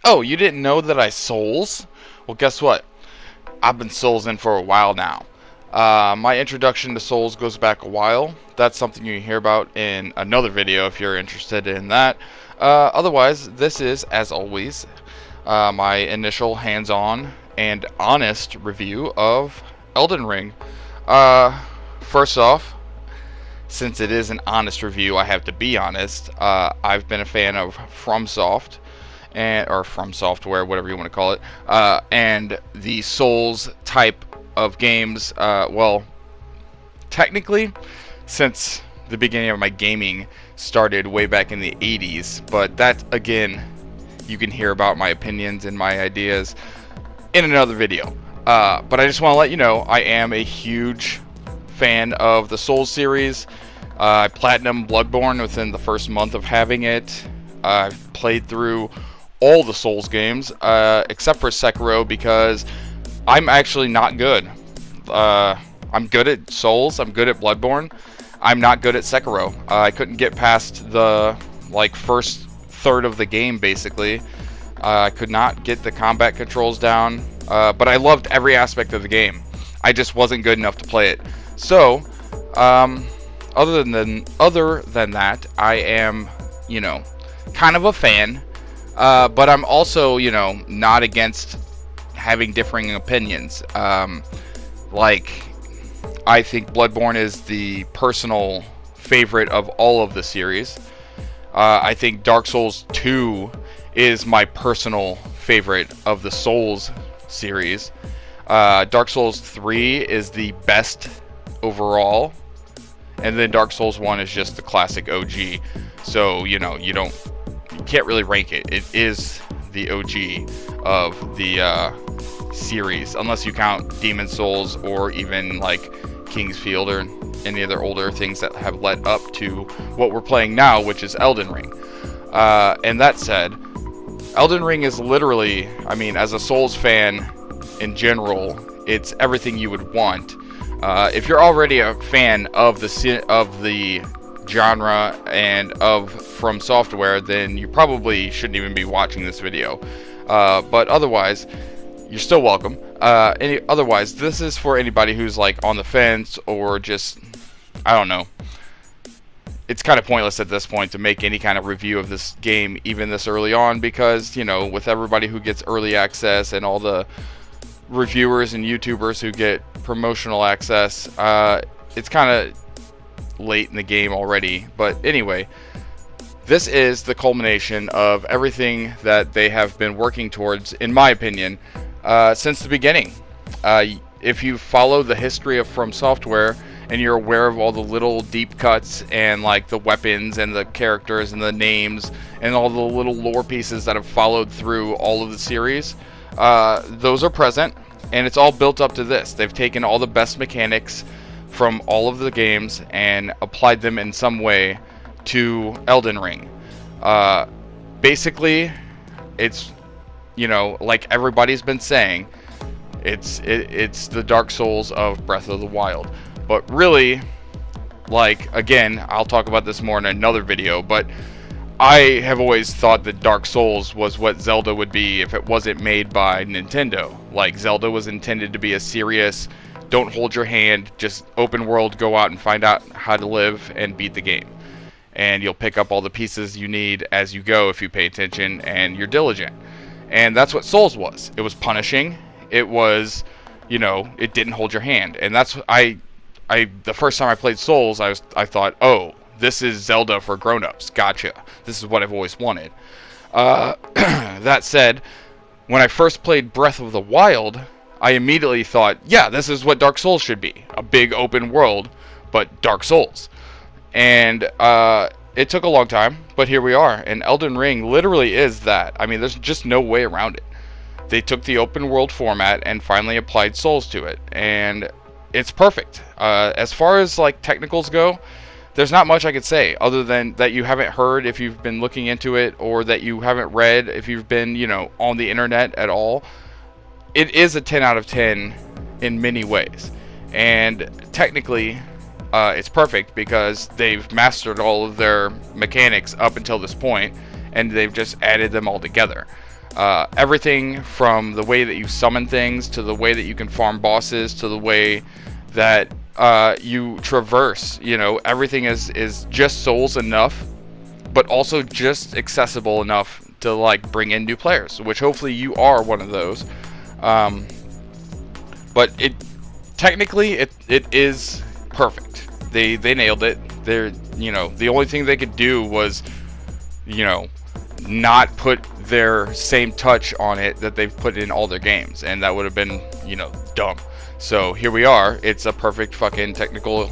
Oh, you didn't know that I Souls? Well, guess what? I've been Soulsing for a while now. My introduction to Souls goes back a while. That's something you can hear about in another video if you're interested in that. Otherwise, this is, as always, my initial hands-on and honest review of Elden Ring. First off, since it is an honest review, I have to be honest. I've been a fan of FromSoft, or From Software, whatever you want to call it, and the Souls type of games. Well, technically, since the beginning of my gaming started way back in the 80s, but that, again, you can hear about my opinions and my ideas in another video. But I just want to let you know I am a huge fan of the Souls series. I platinum Bloodborne within the first month of having it. I've played through all the Souls games, except for Sekiro, because I'm actually not good. I'm good at Souls, I'm good at Bloodborne, I'm not good at Sekiro. I couldn't get past the first third of the game, basically. I could not get the combat controls down, but I loved every aspect of the game. I just wasn't good enough to play it. So, other than that, I am, kind of a fan. But I'm also, not against having differing opinions. I think Bloodborne is the personal favorite of all of the series. I think Dark Souls 2 is my personal favorite of the Souls series. Dark Souls 3 is the best overall. And then Dark Souls 1 is just the classic OG. So, you can't really rank it. It is the OG of the series, unless you count Demon Souls or even King's Field or any other older things that have led up to what we're playing now, which is Elden Ring. And that said, Elden Ring is literally, as a Souls fan in general, it's everything you would want. If you're already a fan of the genre and of From Software, then you probably shouldn't even be watching this video. But otherwise, you're still welcome. Otherwise, this is for anybody who's on the fence or just, I don't know. It's kind of pointless at this point to make any kind of review of this game even this early on, because, with everybody who gets early access and all the reviewers and YouTubers who get promotional access, it's kind of late in the game already. But anyway, this is the culmination of everything that they have been working towards, in my opinion, since the beginning. If you follow the history of From Software and you're aware of all the little deep cuts and the weapons and the characters and the names and all the little lore pieces that have followed through all of the series, those are present, and it's all built up to this. They've taken all the best mechanics from all of the games and applied them in some way to Elden Ring. Basically, it's, like everybody's been saying, it's the Dark Souls of Breath of the Wild. But really, again, I'll talk about this more in another video, but I have always thought that Dark Souls was what Zelda would be if it wasn't made by Nintendo. Zelda was intended to be a serious, don't hold your hand, just open world, go out and find out how to live and beat the game. And you'll pick up all the pieces you need as you go if you pay attention and you're diligent. And that's what Souls was. It was punishing. It was, it didn't hold your hand. And that's the first time I played Souls, I thought, oh, this is Zelda for grown-ups. Gotcha. This is what I've always wanted. That said, when I first played Breath of the Wild, I immediately thought, yeah, this is what Dark Souls should be. A big open world, but Dark Souls. And it took a long time, but here we are. And Elden Ring literally is that. There's just no way around it. They took the open world format and finally applied Souls to it. And it's perfect. As far as technicals go, there's not much I could say other than that you haven't heard if you've been looking into it, or that you haven't read if you've been, on the internet at all. It is a 10 out of 10 in many ways. And technically, it's perfect because they've mastered all of their mechanics up until this point, and they've just added them all together. Everything from the way that you summon things, to the way that you can farm bosses, to the way that you traverse. You know, everything is just souls enough, but also just accessible enough to like bring in new players, which hopefully you are one of those. But it technically it is perfect. They nailed it. They're, you know, the only thing they could do was, you know, not put their same touch on it that they've put in all their games, and that would have been, you know, dumb. So here we are. It's a perfect fucking technical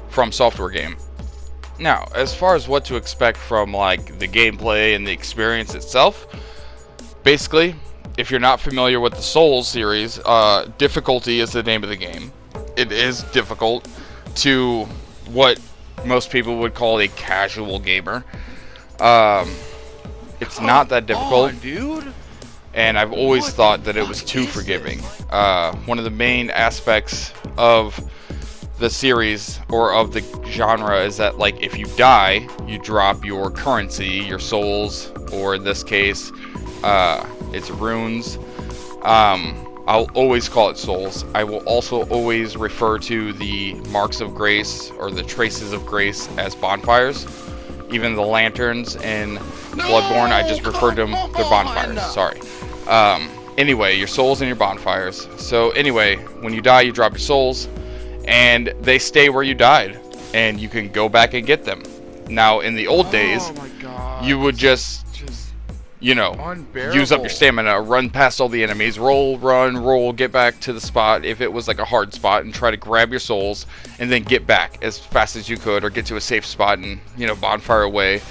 From Software game. Now, as far as what to expect from like the gameplay and the experience itself, basically, if you're not familiar with the Souls series, difficulty is the name of the game. It is difficult to what most people would call a casual gamer. It's not that difficult, dude. and I've always thought that it was too forgiving. One of the main aspects of the series, or of the genre, is that like if you die, you drop your currency, your souls, or in this case, it's runes. I'll always call it souls. I will also always refer to the marks of grace, or the traces of grace, as bonfires. Even the lanterns in Bloodborne, I just referred to them, they're bonfires, sorry. Anyway, your souls and your bonfires. So anyway, when you die, you drop your souls, and they stay where you died, and you can go back and get them. Now, in the old days, you would just, you know, use up your stamina, run past all the enemies, roll, run, roll, get back to the spot if it was like a hard spot, and try to grab your souls, and then get back as fast as you could, or get to a safe spot and, you know, bonfire away,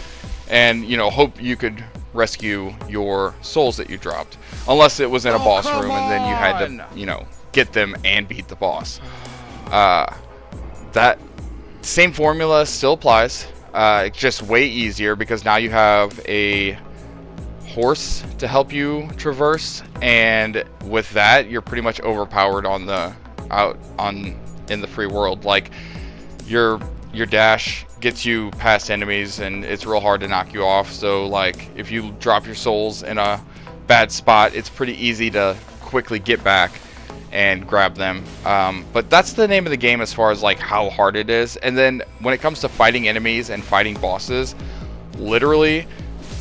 and, you know, hope you could rescue your souls that you dropped. Unless it was in a boss room, and then you had to, you know, get them and beat the boss. That same formula still applies. It's just way easier, because now you have a horse to help you traverse, and with that you're pretty much overpowered on the in the free world. Like your dash gets you past enemies, and it's real hard to knock you off. So like if you drop your souls in a bad spot, it's pretty easy to quickly get back and grab them. But that's the name of the game as far as like how hard it is. And then when it comes to fighting enemies and fighting bosses, literally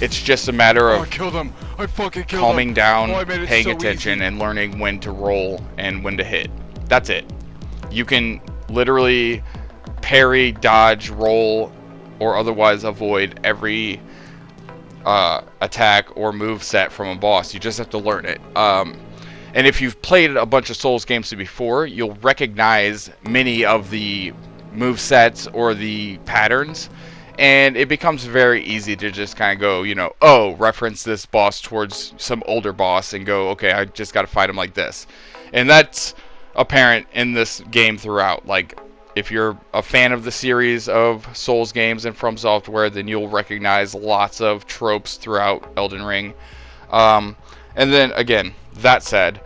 it's just a matter of calming down, paying attention, and learning when to roll and when to hit. That's it. You can literally parry, dodge, roll, or otherwise avoid every attack or move set from a boss. You just have to learn it. And if you've played a bunch of Souls games before, you'll recognize many of the move sets or the patterns. And it becomes very easy to just kind of go, you know, oh, reference this boss towards some older boss and go, okay, I just got to fight him like this. And that's apparent in this game throughout. Like, if you're a fan of the series of Souls games and From Software, then you'll recognize lots of tropes throughout Elden Ring. And then, again, that said,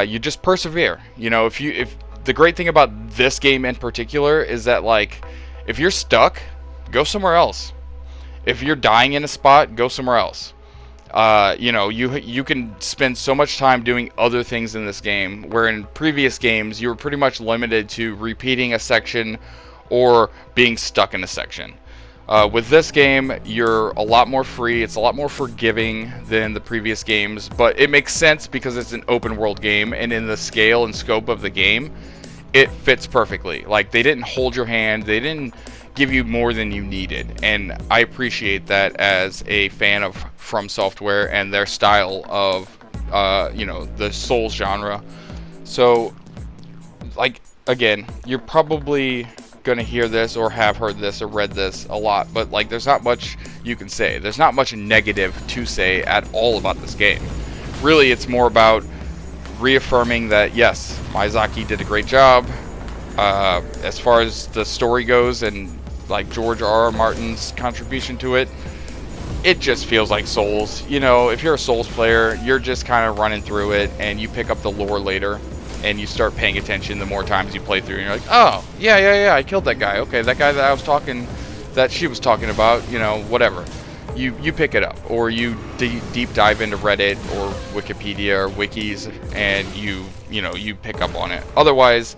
you just persevere. You know, if the great thing about this game in particular is that, like, if you're stuck, go somewhere else. If you're dying in a spot, go somewhere else. You know, you can spend so much time doing other things in this game, where in previous games you were pretty much limited to repeating a section or being stuck in a section. With this game, you're a lot more free. It's a lot more forgiving than the previous games, but it makes sense because it's an open world game, and in the scale and scope of the game, it fits perfectly. Like, they didn't hold your hand. They didn't give you more than you needed, and I appreciate that as a fan of From Software and their style of you know, the Souls genre. So, like, again, you're probably gonna hear this or have heard this or read this a lot, but like, there's not much you can say. There's not much negative to say at all about this game. Really, it's more about reaffirming that yes, Miyazaki did a great job. As far as the story goes, and like George R.R. Martin's contribution to it, it just feels like Souls. You know, if you're a Souls player, you're just kind of running through it, and you pick up the lore later, and you start paying attention the more times you play through, and you're like, oh, yeah, I killed that guy. Okay, that guy that she was talking about, you know, whatever. you pick it up, or you deep dive into Reddit or Wikipedia or wikis, and you pick up on it. Otherwise,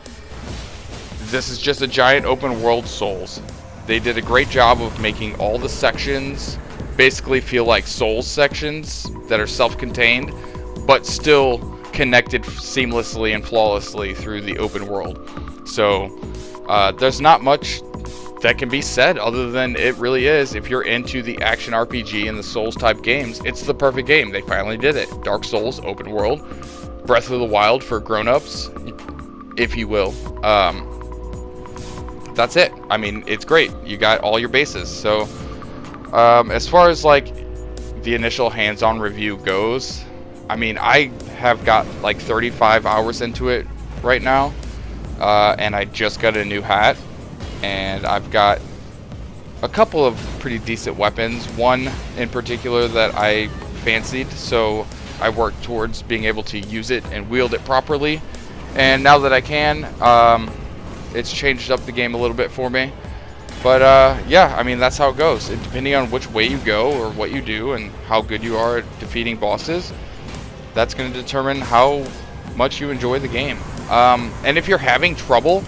this is just a giant open world Souls. They did a great job of making all the sections basically feel like Souls sections that are self-contained, but still connected seamlessly and flawlessly through the open world. So there's not much that can be said other than it really is, if you're into the action RPG and the Souls type games, it's the perfect game. They finally did it. Dark Souls, open world, Breath of the Wild for grown-ups, if you will. That's it. I mean, it's great. You got all your bases. So as far as like the initial hands-on review goes, I mean, I have got like 35 hours into it right now, and I just got a new hat, and I've got a couple of pretty decent weapons, one in particular that I fancied, so I worked towards being able to use it and wield it properly, and now that I can, it's changed up the game a little bit for me. But yeah, I mean, that's how it goes. Depending on which way you go or what you do and how good you are at defeating bosses, that's going to determine how much you enjoy the game. And if you're having trouble,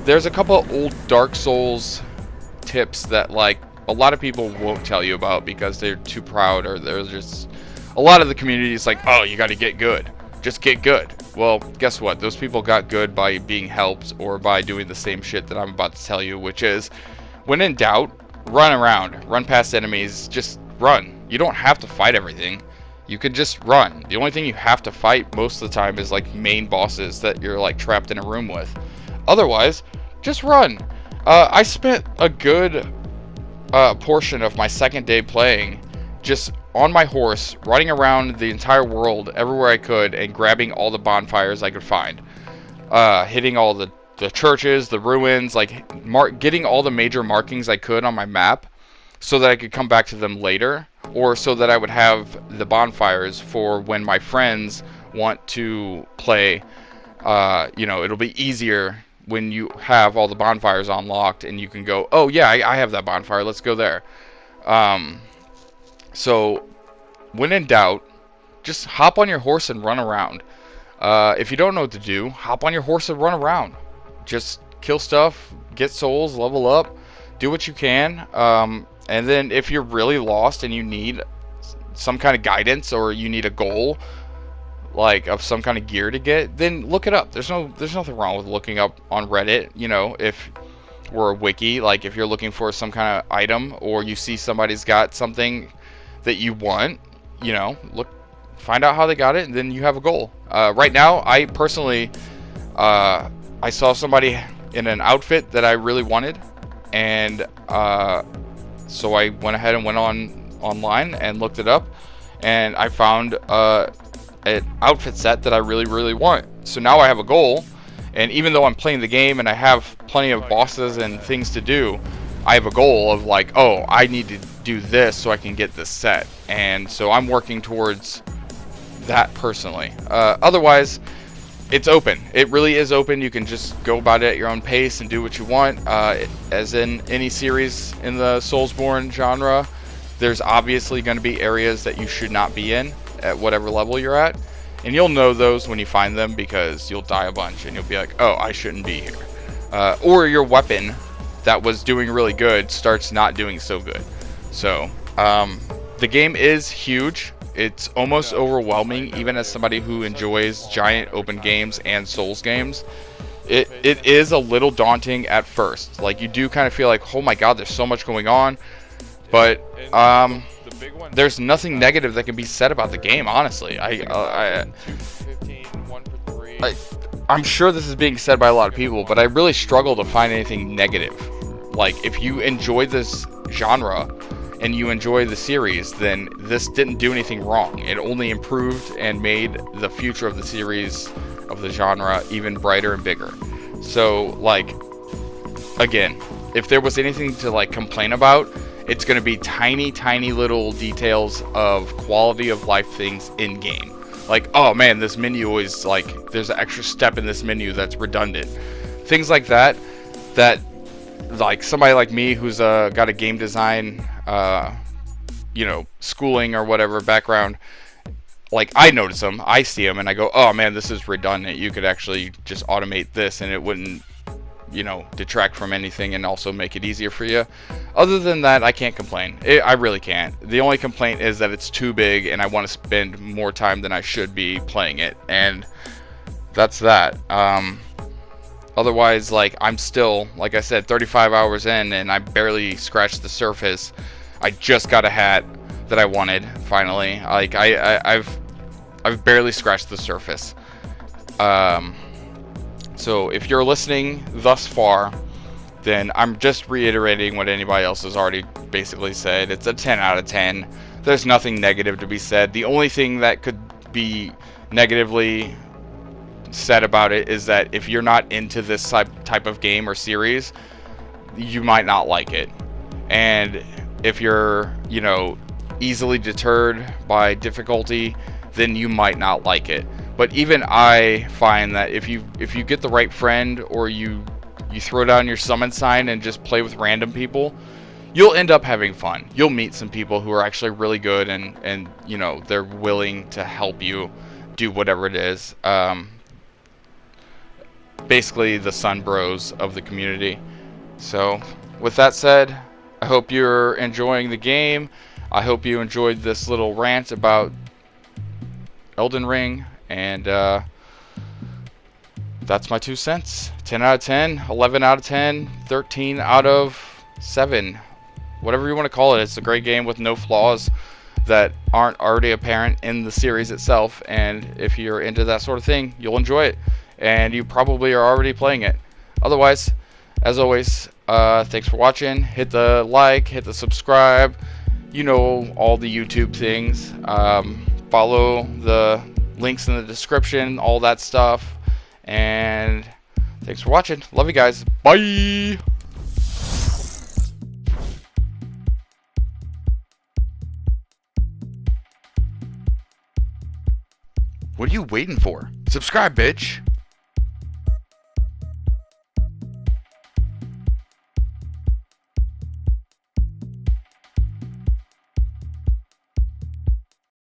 there's a couple of old Dark Souls tips that like a lot of people won't tell you about because they're too proud, or there's just a lot of the community is like, oh, you got to get good. Just get good. Well, guess what? Those people got good by being helped or by doing the same shit that I'm about to tell you, which is, when in doubt, run around. Run past enemies. Just run. You don't have to fight everything. You can just run. The only thing you have to fight most of the time is like main bosses that you're like trapped in a room with. Otherwise, just run. I spent a good portion of my second day playing just on my horse, running around the entire world everywhere I could and grabbing all the bonfires I could find. Hitting all the churches, the ruins, like getting all the major markings I could on my map so that I could come back to them later, or so that I would have the bonfires for when my friends want to play. It'll be easier when you have all the bonfires unlocked and you can go, oh yeah, I have that bonfire, let's go there. So when in doubt, just hop on your horse and run around. If you don't know what to do, hop on your horse and run around. Just kill stuff, get souls, level up, do what you can. And then if you're really lost and you need some kind of guidance, or you need a goal, like of some kind of gear to get, then look it up. There's nothing wrong with looking up on Reddit, if we're a wiki, like if you're looking for some kind of item, or you see somebody's got something that you want, find out how they got it, and then you have a goal. Right now, I personally, I saw somebody in an outfit that I really wanted, and so I went ahead and went online and looked it up, and I found an outfit set that I really, really want. So now I have a goal, and even though I'm playing the game and I have plenty of bosses and things to do, I have a goal of like, oh, I need to do this so I can get this set. And so I'm working towards that personally. Otherwise, it's open. It really is open. You can just go about it at your own pace and do what you want. As in any series in the Soulsborne genre, there's obviously going to be areas that you should not be in at whatever level you're at. And you'll know those when you find them, because you'll die a bunch and you'll be like, oh, I shouldn't be here. Or your weapon that was doing really good starts not doing so good. So the game is huge. It's almost overwhelming, even as somebody who enjoys giant open games and Souls games. It is a little daunting at first. Like, you do kind of feel like, oh my god, there's so much going on. But there's nothing negative that can be said about the game, honestly. I'm sure this is being said by a lot of people, but I really struggle to find anything negative. Like, if you enjoy this genre and you enjoy the series, then this didn't do anything wrong. It only improved and made the future of the series, of the genre, even brighter and bigger. So, like, again, if there was anything to, like, complain about, it's going to be tiny, tiny little details of quality of life things in-game. Like, oh man, this menu always, like, there's an extra step in this menu that's redundant. Things like that, like, somebody like me who's got a game design schooling or whatever background, like, I notice them, I see them, and I go, oh man, this is redundant. You could actually just automate this and it wouldn't, detract from anything and also make it easier for you. Other than that, I can't complain. I really can't. The only complaint is that it's too big and I want to spend more time than I should be playing it, and that's that. Otherwise, like, I'm still, like I said, 35 hours in and I barely scratched the surface. I just got a hat that I wanted, finally. Like, I've barely scratched the surface. So if you're listening thus far, then I'm just reiterating what anybody else has already basically said. It's a 10 out of 10. There's nothing negative to be said. The only thing that could be negatively said about it is that if you're not into this type of game or series, you might not like it. And if you're, easily deterred by difficulty, then you might not like it. But even I find that if you get the right friend, or you throw down your summon sign and just play with random people, you'll end up having fun. You'll meet some people who are actually really good, and they're willing to help you do whatever it is. Basically the Sun Bros of the community. So with that said, I hope you're enjoying the game. I hope you enjoyed this little rant about Elden Ring, and that's my 2 cents. 10 out of 10, 11 out of 10, 13 out of 7. Whatever you want to call it. It's a great game with no flaws that aren't already apparent in the series itself, and if you're into that sort of thing, you'll enjoy it, and you probably are already playing it. Otherwise, as always, thanks for watching. Hit the like, hit the subscribe, all the YouTube things. Follow the links in the description, all that stuff. And thanks for watching. Love you guys. Bye. What are you waiting for? Subscribe, bitch.